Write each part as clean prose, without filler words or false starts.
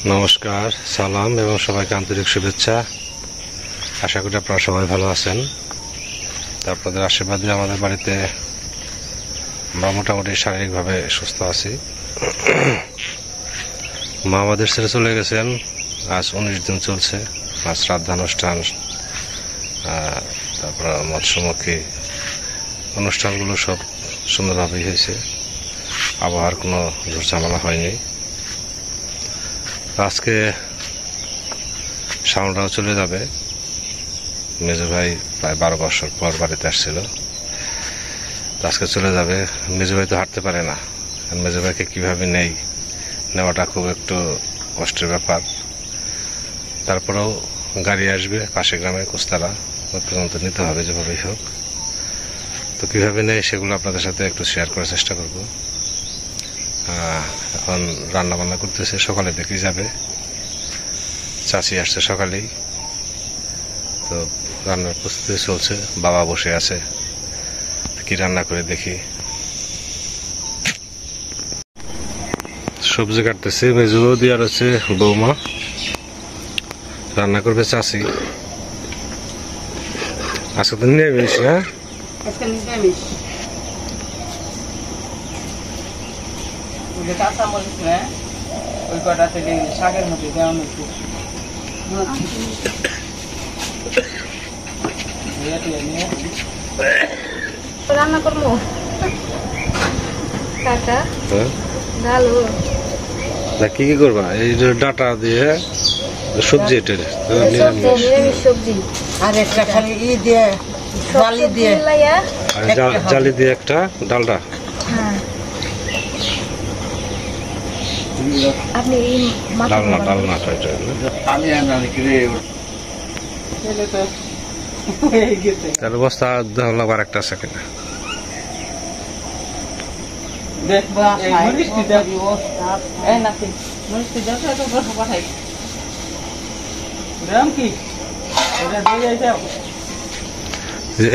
নমস্কার, সালাম এবং সবাইকে আন্তরিক শুভেচ্ছা। আশা করি আপনারা সবাই ভালো আছেন। আপনাদের আশীর্বাদে আমাদের বাড়িতে আমরা মোটামুটি শারীরিকভাবে সুস্থ আছি। মা আমাদের ছেড়ে চলে গেছেন, আজ 19 দিন চলছে। আজ শ্রাদ্ধানুষ্ঠান, তারপর মৎস্যমুখী অনুষ্ঠানগুলো সব সুন্দরভাবেই হয়েছে। আবহাওয়ার কোনো ঝামেলা হয়নি। আজকে শাওনরাও চলে যাবে। মেজো ভাই প্রায় 12 বছর পর বাড়িতে আসছিল, আজকে চলে যাবে। মেজো ভাই তো হাঁটতে পারে না, মেজো ভাইকে কীভাবে নেওয়াটা খুব একটু কষ্টের ব্যাপার। তারপরেও গাড়ি আসবে পাশে গ্রামে কোস্তারা, ওই পর্যন্ত নিতে হবে যেভাবেই হোক। তো কীভাবে নেই সেগুলো আপনাদের সাথে একটু শেয়ার করার চেষ্টা করব। এখন রান্না বান্না করতেছে, সকালে দেখি যাবে। চাচি আসছে সকালেই, তো রান্নার প্রস্তুতি চলছে। বাবা বসে আছে, কি রান্না করে দেখি। সবজি কাটতেছে মেজু বৌদি, আর হচ্ছে বৌমা। রান্না করবে চাচি। আজকে তো নিরামিষ না? আজকে নিরামিষ। কাঁচা মরিচ না, ওই কটা থেকে শাকের মধ্যে দেওয়া একটু রান্না করবো। কাকা ভালো কি কি করবা? এই যে ডাটা দিয়ে সবজি, এটা নিরামিষ সবজি। আর একটা খালি দিয়ে জালি দিয়ে জালি দিয়ে একটা ডালডা। হ্যাঁ, আপনি ডালনা তাহলে বস্তা হলো আবার একটা আছে কিনা।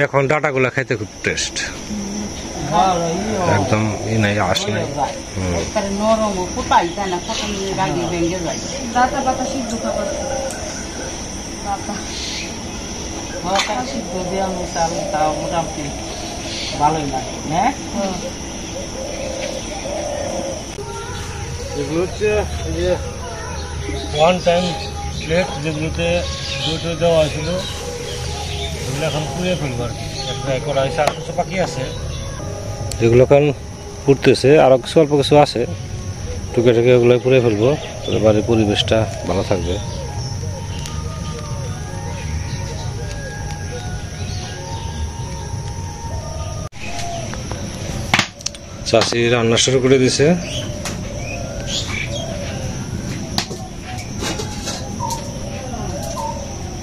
এখন ডাটা গুলা খাইতে খুব টেস্ট, একদম ই নাই, আস নাই। নরম ফুটাই যায় না, গাড়ি ভেঙে যায়। ডাটা পাতা সিদ্ধ খাবার। সিদ্ধ দেওয়া চাল তাও মোটামুটি ভালোই লাগে না। এগুলো হচ্ছে ওয়ান টাইম প্লেট, যেগুলোতে দুটো দেওয়া ছিল, এগুলো এখন পুড়িয়ে ফেলবো আর কি। ফ্রাই করা হয়েছে, আর কিছু বাকি আছে, এগুলো এখন পুড়তেছে। আরও কিছু অল্প কিছু আছে, টুকে টুকে ওগুলো পুড়িয়ে ফেলবো। বাড়ির পরিবেশটা ভালো থাকবে। চাষি রান্না শুরু করে দিছে।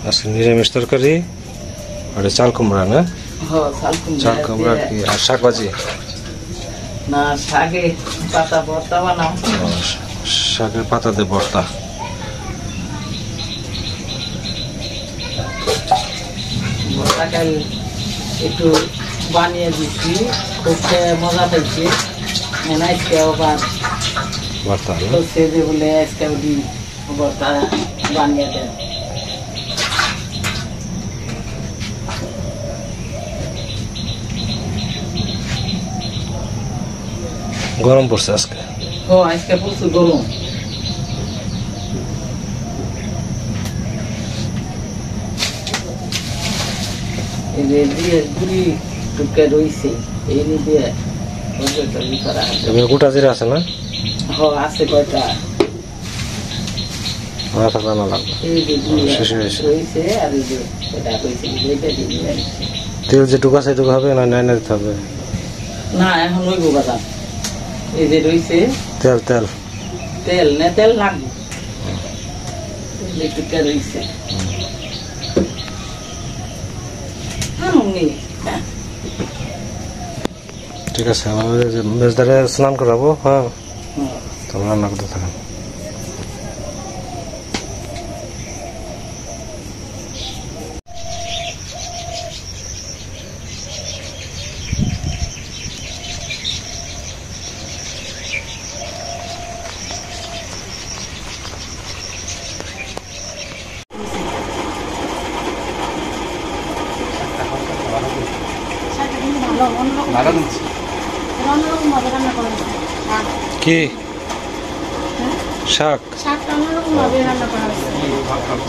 আজকে নিরামিষ তরকারি, আর চাল কুমড়া না? চাল কুমড়া কি আর শাক ভাজি না, শাকে পাতা ভর্তা বানাও। শাকের পাতা দিয়ে ভর্তা। ভর্তাটা একটু বানিয়ে দিচ্ছি, খুব মজা পাইছি। আজকে আবার ভর্তা সেজে বলে আজকে ভর্তা বানিয়ে দেন। গরম পড়ছে আজকে। ও আজকে প্রচুর গরম। এই যে দিয়ে গুড়ি টুকে রয়েছে, এই দিয়ে করা আছে। গোটা জিরা আছে না? আছে কয়টা রান্না লাগবে। রয়েছে আর এই যে এটা রয়েছে, এইটা দিয়ে তেল যেটুকু আছে এটুকু হবে না, নাই দিতে হবে? না, এখন ওই বাদাম এই যে রয়েছে। তেল তেল তেল না, তেল লাগবে। টুকে রয়েছে, ঠিক আছে। মেজদারে স্নান করাবো। হ্যাঁ, তখন রান্না করতে থাকেন। অন্যরকম ভাবে রান্না করা হয়েছে। কি শাক? শাকটা অন্যরকম ভাবে রান্না করা হয়েছে,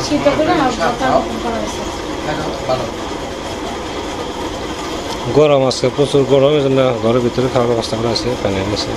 সিদ্ধ করে ভর্তা করা হয়েছে। গরম আজকে প্রচুর গরম, এই জন্য ঘরের ভিতরে খাওয়ার ব্যবস্থা করা আছে, ফ্যান এনেছে।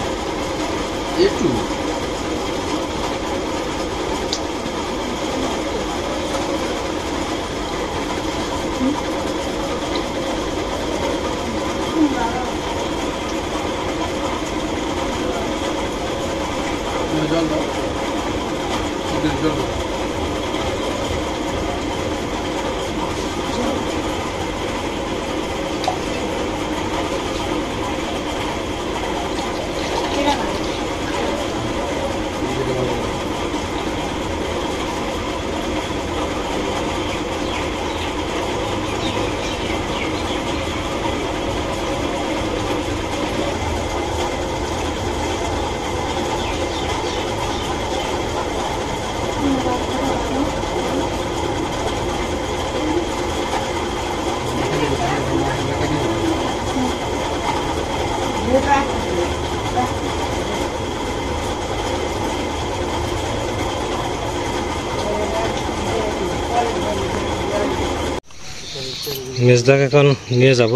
মেজদাকে এখন নিয়ে যাব,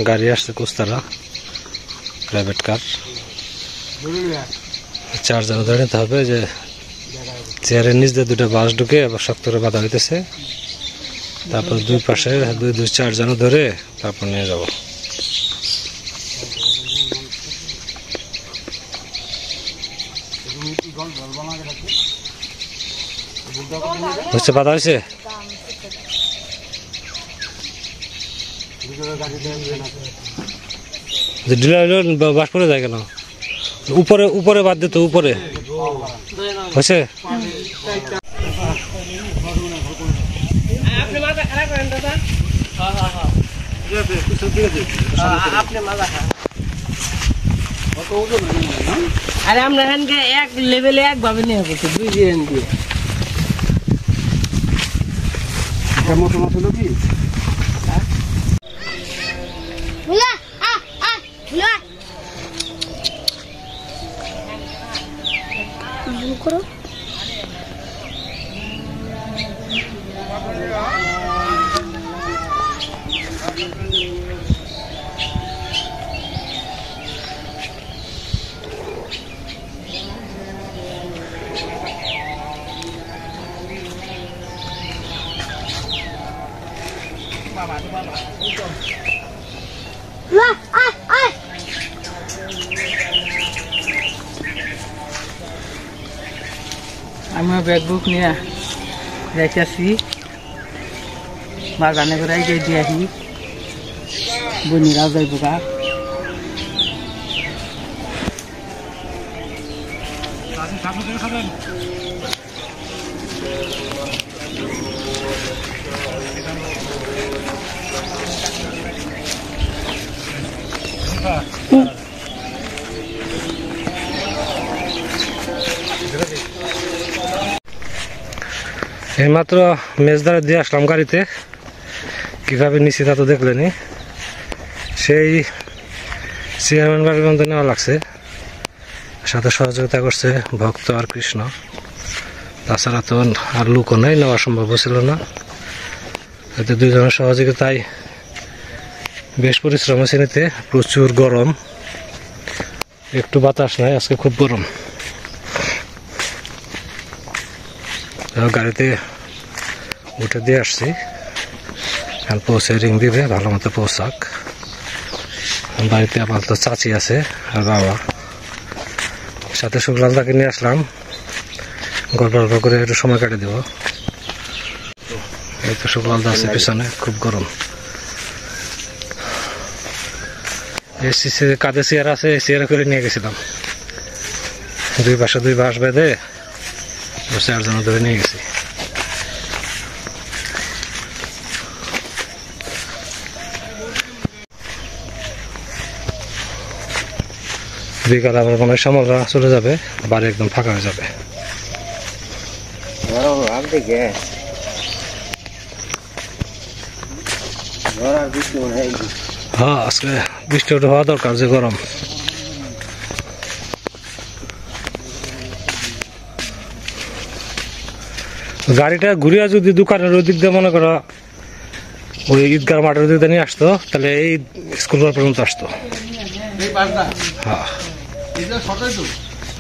গাড়ি আসছে কুস্তারা, প্রাইভেট কার। চারজন ধরে নিতে হবে, যে চেয়ারের নিচ দিয়ে দুটো বাঁশ ঢুকে আবার শক্ত করে বাঁধা হইতেছে, তারপর দুই পাশে দুই চারজন ধরে তারপর নিয়ে যাব। হচ্ছে বাধা হয়েছে, ঢিলা হইল বাস পরে যায় কেন? উপরে উপরে বাদ দিত, উপরে হয়েছে। আরে আমরা এখানকে এক লেভেলে একভাবে নিয়ে বলছি, দুই দিয়ে দিয়ে মতো মতো নাকি করো। আমি ব্যাগ বুক নিয়ে যাইতেছি বাগানে করে দিয়ে আসি, বনিরাও যাইব গা। এইমাত্র মেজদারে দিয়ে আসলাম গাড়িতে, কিভাবে নিচে তা তো দেখলেনি। সেই চেয়ারম্যান বাড়ির মধ্যে নেওয়া লাগছে, সাথে সহযোগিতা করছে ভক্ত আর কৃষ্ণ, তাছাড়া তো আর লোকও নেই, নেওয়া সম্ভব ছিল না। এতে দুইজনের সহযোগিতায় বেশ পরিশ্রম হয়েছে নিতে। প্রচুর গরম, একটু বাতাস নাই, আজকে খুব গরম। গাড়িতে উঠে দিয়ে আসছি, পৌঁছে রিং দিবে, ভালো মতো পৌঁছাক। বাড়িতে আপাতত চাচি আছে আর বাবা, সাথে শুক্লালদাকে নিয়ে আসলাম, গল্প গল্প করে একটু সময় কাটে দেব। এই তো শুক্লালদা আছে পিছনে, খুব গরম। কাঁধে চেয়ার আছে, চেয়ারে করে নিয়ে গেছিলাম, দুই পাশে দুই বাঁশ বেঁধে চারজন ধরে নিয়ে গেছি। বিকাল আবার মনে হয় শ্যামলরা চলে যাবে, বাড়ি একদম ফাঁকা হয়ে যাবে। আর হ্যাঁ আজকে বৃষ্টি ওটা হওয়া দরকার, যে গরম। গাড়িটা ঘুরিয়া যদি দোকানের ওই দিক দিয়ে মনে করো ওই ঈদগাহ মাঠের দিক দিয়ে নিয়ে আসতো, তাহলে এই স্কুল পর্যন্ত আসতো। হ্যাঁ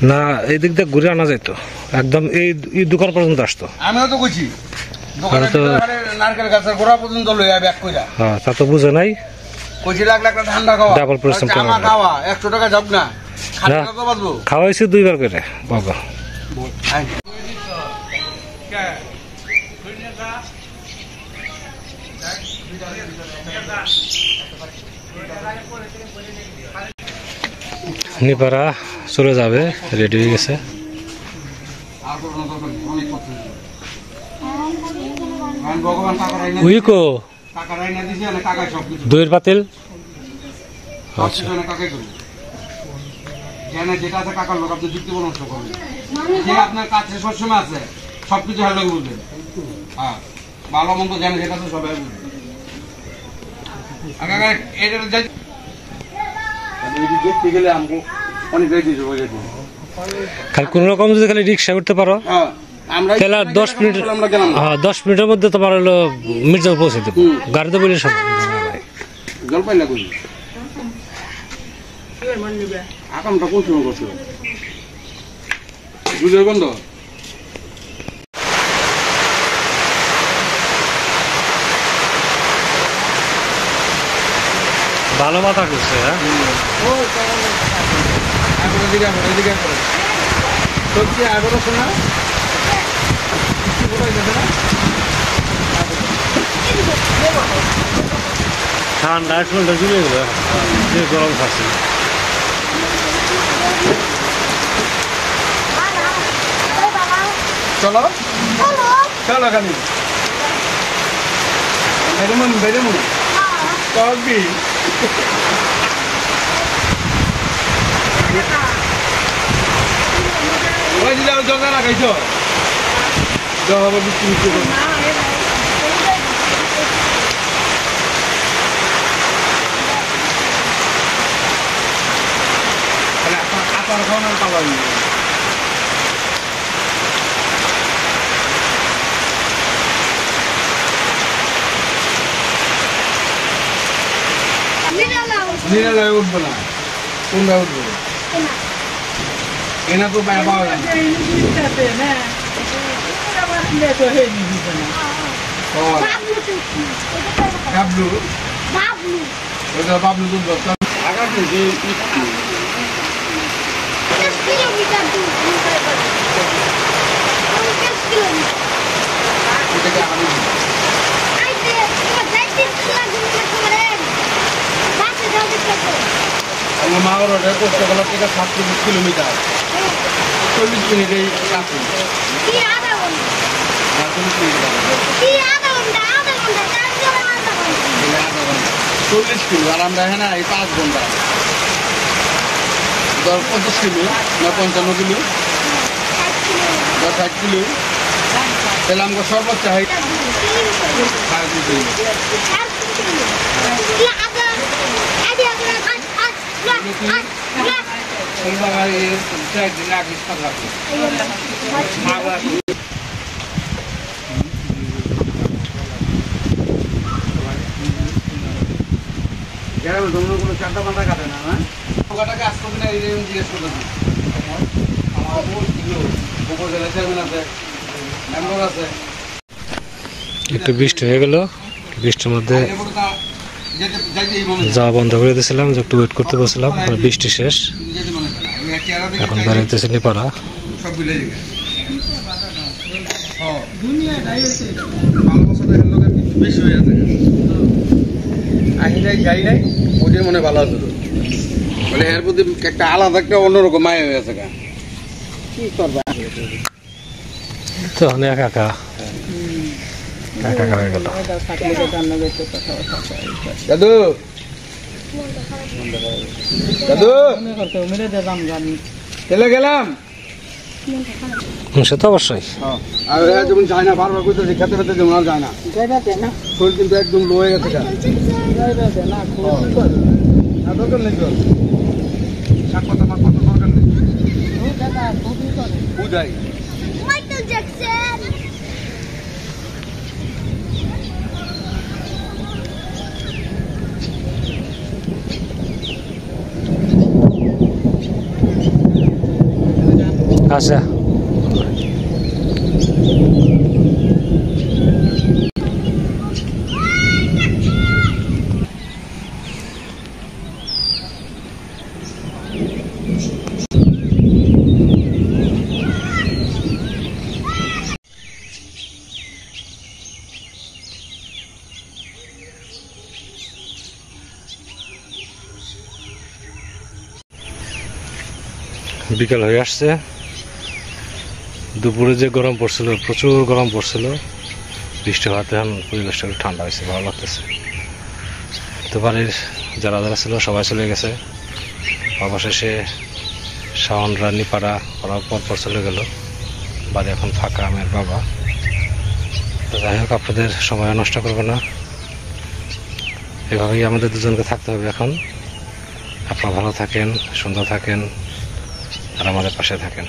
না, এই দিক দিয়ে ঘুরে আনা যাইতো, একদম এই দোকান পর্যন্ত আসতো। আমিও তো কইছি নারকেল গাছের গোড়া পর্যন্ত লইয়া ব্যাক কইরা। হ্যাঁ তা তো বুঝে নাই, কইছি লাখ লাখ ঠান্ডা খাওয়া, ডাবল পরিশ্রম জামা খাওয়া 100 টাকা যাক না, খালি কত বাঁচবো? খাওয়াইছি 2 বার করে বাবা। নিপারা চলে যাবে, রেডি হয়ে গেছে। উইকো দইয়ের পাতিল, আচ্ছা যেটা আছে কাকার লোক, আপনি যুক্তি বলুন যে আপনার কাছে সবসময় আছে, সবকিছু ভালো লাগে বুঝলেন। হ্যাঁ ভালো মন্দ জানে যেটা আছে সবাই বুঝবে। দেখতে গেলে আমাকে অনেক রেডি হয়ে যাবে। খালি কোন রকম যদি খালি রিক্সা উঠতে পারো, তাহলে 10 মিনিট, হ্যাঁ 10 মিনিটের মধ্যে তোমার হলো মির্জাপুর পৌঁছে দেবো। গাড়িতে বলে সব জলপাই না করি আকামটা কোন সময় করছো দুধের গন্ধ। ভালো মাথা করছে। হ্যাঁ সবজি আগর শোনা ঠান্ডা শরীরটা জুড়ে গেল, যে গরম খাচ্ছে। চলো চলো খালি বেরোমন বেরোমন কবি ওই দিলে জগা লাগাইছ জগা বিক্রি করো। আপনার খাওয়ানোর পাওয়া নিরালয় উঠবো না, কোনটা উঠবো এনা তো পাওয়া যায় বাবলু ওটা বাবলু দুধ আগা আমার মা রোডে করতে গেল থেকে 7 কিলোমিটার 40 মিনিটেই কাছে 40 কিলো আর আমরা হ্যাঁ না এই 5 ঘন্টা 50 কিলো না 55 কিলো 60 কিলো, তাহলে আমাকে সর্বোচ্চ হয় 5 কিলো। কোনো চারটা পাতা কাটে না, পোকাটাকে আসতো কিনা এই জিজ্ঞেস করতেছি। আমার উপজেলা চেয়ারম্যান আছে, মেম্বার আছে। একটু বৃষ্টি হয়ে গেল, বৃষ্টির মধ্যে যাওয়া বন্ধ করে দিয়েছিলাম, যে একটু ওয়েট করতে বলছিলাম। বৃষ্টি শেষ, এখন বেড়াইতেছে নিপাড়া। যাই নাই ওদের মনে ভালো আছে, বলে এর প্রতি একটা আলাদা একটা অন্যরকম মায়া হয়ে আছে। কি করবা তো একা একা একা হয়ে গেল। দাদু দাদু চলে গেলাম। মনটা খারাপ। সে তো অবশ্যই। আর এরা যেমন যায় না, বারবার করতেছে খেতে খেতে যেমন আর যায় না, শরীর কিন্তু একদম লো হয়ে গেছে। দরকার নেই তো শাক পাতা মাছ পাতা দরকার নেই, বুঝাই মাইকেল জ্যাকসন। আচ্ছা বিকাল হয়ে আসছে। দুপুরে যে গরম পড়ছিল, প্রচুর গরম পড়ছিল, বৃষ্টি হওয়াতে এখন পরিবেশটা একটু ঠান্ডা হয়েছে, ভালো লাগতেছে। তো বাড়ির যারা যারা ছিল সবাই চলে গেছে, অবশেষে শাওন রানী পাড়া করার পর চলে গেল, বাড়ি এখন ফাঁকা আমার বাবা। তো যাই হোক, আপনাদের সময় নষ্ট করবো না, এভাবেই আমাদের দুজনকে থাকতে হবে এখন। আপনারা ভালো থাকেন, সুন্দর থাকেন, আর আমাদের পাশে থাকেন।